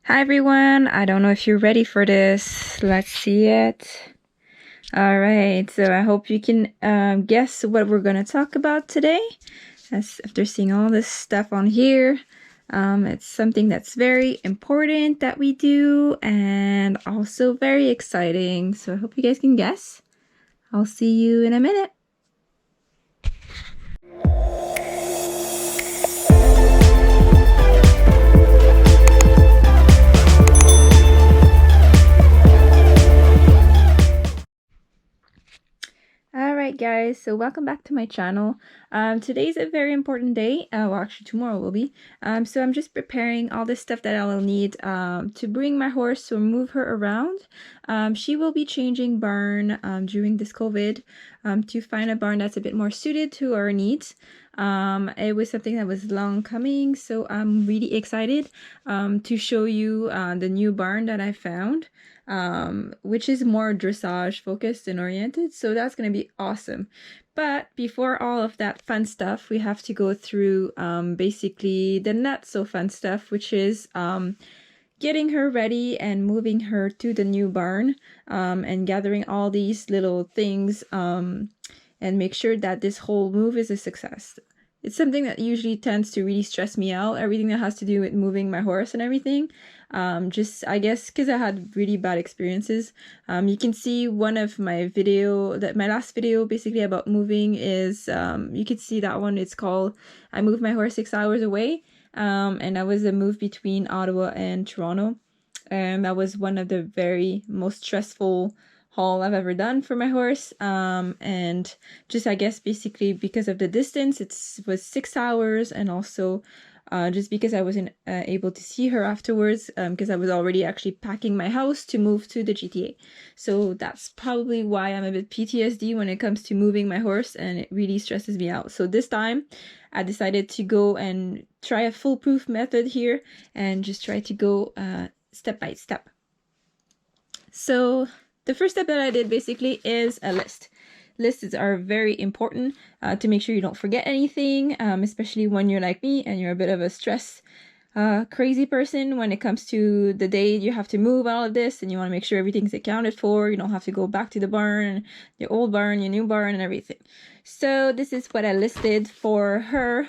Hi everyone, I don't know if you're ready for this. Let's see it. Alright, so I hope you can guess what we're going to talk about today. As after seeing all this stuff on here, it's something that's very important that we do and also very exciting. So I hope you guys can guess. I'll see you in a minute. Alright guys, so welcome back to my channel. Today's a very important day, well actually tomorrow will be. So I'm just preparing all this stuff that I will need to bring my horse or move her around. She will be changing barn during this COVID to find a barn that's a bit more suited to our needs. It was something that was long coming, so I'm really excited to show you the new barn that I found. Which is more dressage focused and oriented, so that's going to be awesome. But before all of that fun stuff, we have to go through basically the not so fun stuff, which is getting her ready and moving her to the new barn and gathering all these little things and make sure that this whole move is a success. It's something that usually tends to really stress me out, everything that has to do with moving my horse and everything. Just I guess because I had really bad experiences. You can see one of my my last video basically about moving is you can see that one. It's called I Moved My Horse 6 Hours Away, and that was a move between Ottawa and Toronto, and that was one of the very most stressful haul I've ever done for my horse. And just I guess basically because of the distance, it was 6 hours, and also just because I wasn't able to see her afterwards because I was already actually packing my house to move to the GTA. So that's probably why I'm a bit PTSD when it comes to moving my horse, and it really stresses me out. So this time I decided to go and try a foolproof method here and just try to go step by step. So the first step that I did basically is a list. Lists are very important to make sure you don't forget anything, especially when you're like me and you're a bit of a stress crazy person when it comes to the day you have to move all of this, and you want to make sure everything's accounted for. You don't have to go back to the barn, your old barn, your new barn, and everything. So this is what I listed for her.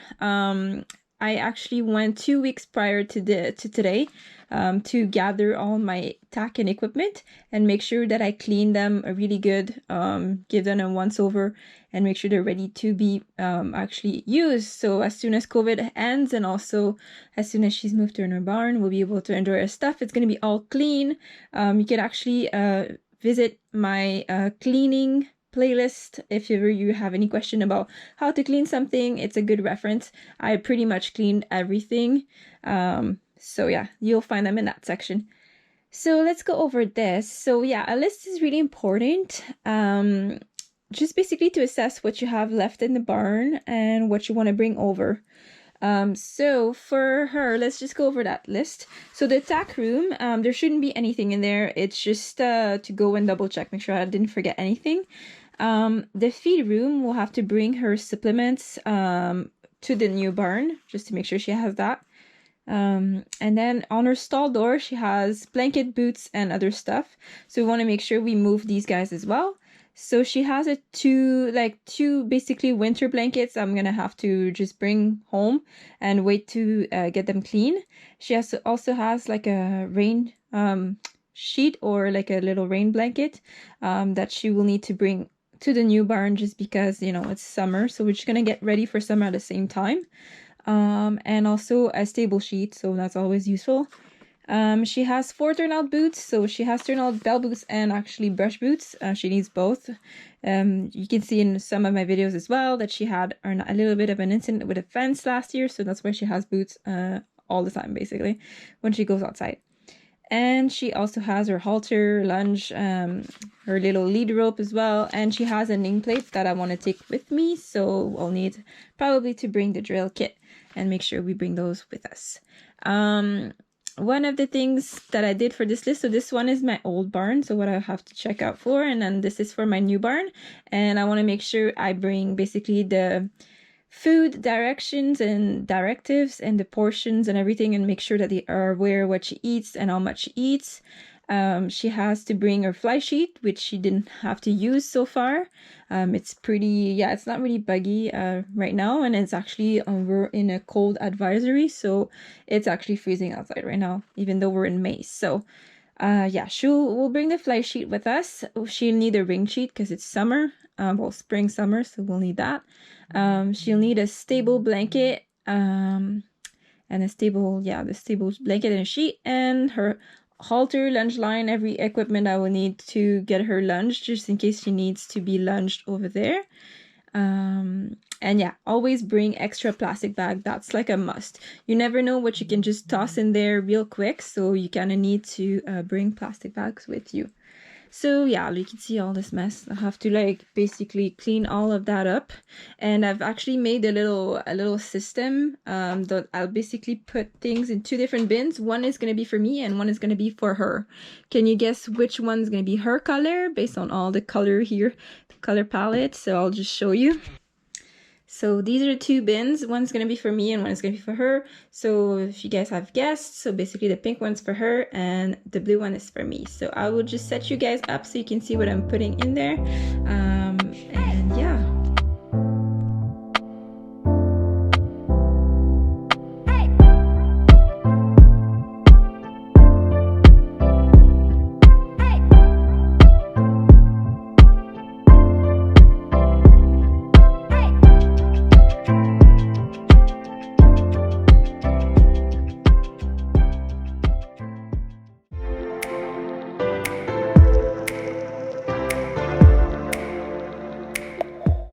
I actually went 2 weeks prior to today to gather all my tack and equipment and make sure that I clean them really good, give them a once over, and make sure they're ready to be actually used. So as soon as COVID ends, and also as soon as she's moved to her barn, we'll be able to enjoy her stuff. It's going to be all clean. You can actually visit my cleaning playlist if ever you have any question about how to clean something. It's a good reference. I pretty much cleaned everything. So yeah, you'll find them in that section. So let's go over this. So yeah, a list is really important. Just basically to assess what you have left in the barn and what you want to bring over. So for her, let's just go over that list. So the tack room, there shouldn't be anything in there. It's just to go and double check, make sure I didn't forget anything. The feed room, will have to bring her supplements to the new barn just to make sure she has that. And then on her stall door, she has blanket, boots, and other stuff. So we want to make sure we move these guys as well. So she has two basically winter blankets I'm gonna have to just bring home and wait to get them clean. She also has like a rain sheet, or like a little rain blanket that she will need to bring to the new barn, just because, you know, it's summer, so we're just gonna get ready for summer at the same time. And also a stable sheet, so that's always useful. She has 4 turnout boots, so she has turnout bell boots and actually brush boots. She needs both. You can see in some of my videos as well that she had a little bit of an incident with a fence last year, so that's why she has boots all the time, basically, when she goes outside. And she also has her halter, lunge, her little lead rope as well. And she has a nameplate that I want to take with me, so I'll need probably to bring the drill kit and make sure we bring those with us. One of the things that I did for this list, so this one is my old barn, so what I have to check out for, and then this is for my new barn. And I want to make sure I bring basically the food directions and directives and the portions and everything, and make sure that they are aware what she eats and how much she eats. She has to bring her fly sheet, which she didn't have to use so far. It's pretty, yeah, it's not really buggy right now, and it's actually we're in a cold advisory, so it's actually freezing outside right now, even though we're in May. So yeah, we'll bring the fly sheet with us. She'll need a ring sheet because it's summer, well, spring, summer, so we'll need that. She'll need a stable blanket, and a stable, yeah, the stable blanket and a sheet, and her halter, lunge line, every equipment I will need to get her lunged, just in case she needs to be lunged over there. And yeah, always bring extra plastic bag. That's like a must. You never know what you can just toss in there real quick, so you kind of need to bring plastic bags with you. So yeah, you can see all this mess. I have to like basically clean all of that up, and I've actually made a little system that I'll basically put things in 2 different bins. One is going to be for me and one is going to be for her. Can you guess which one's going to be her color based on all the color here, the color palette? So I'll just show you. So these are 2 bins. One's going to be for me and one is going to be for her. So if you guys have guessed, so basically the pink one's for her and the blue one is for me. So I will just set you guys up so you can see what I'm putting in there.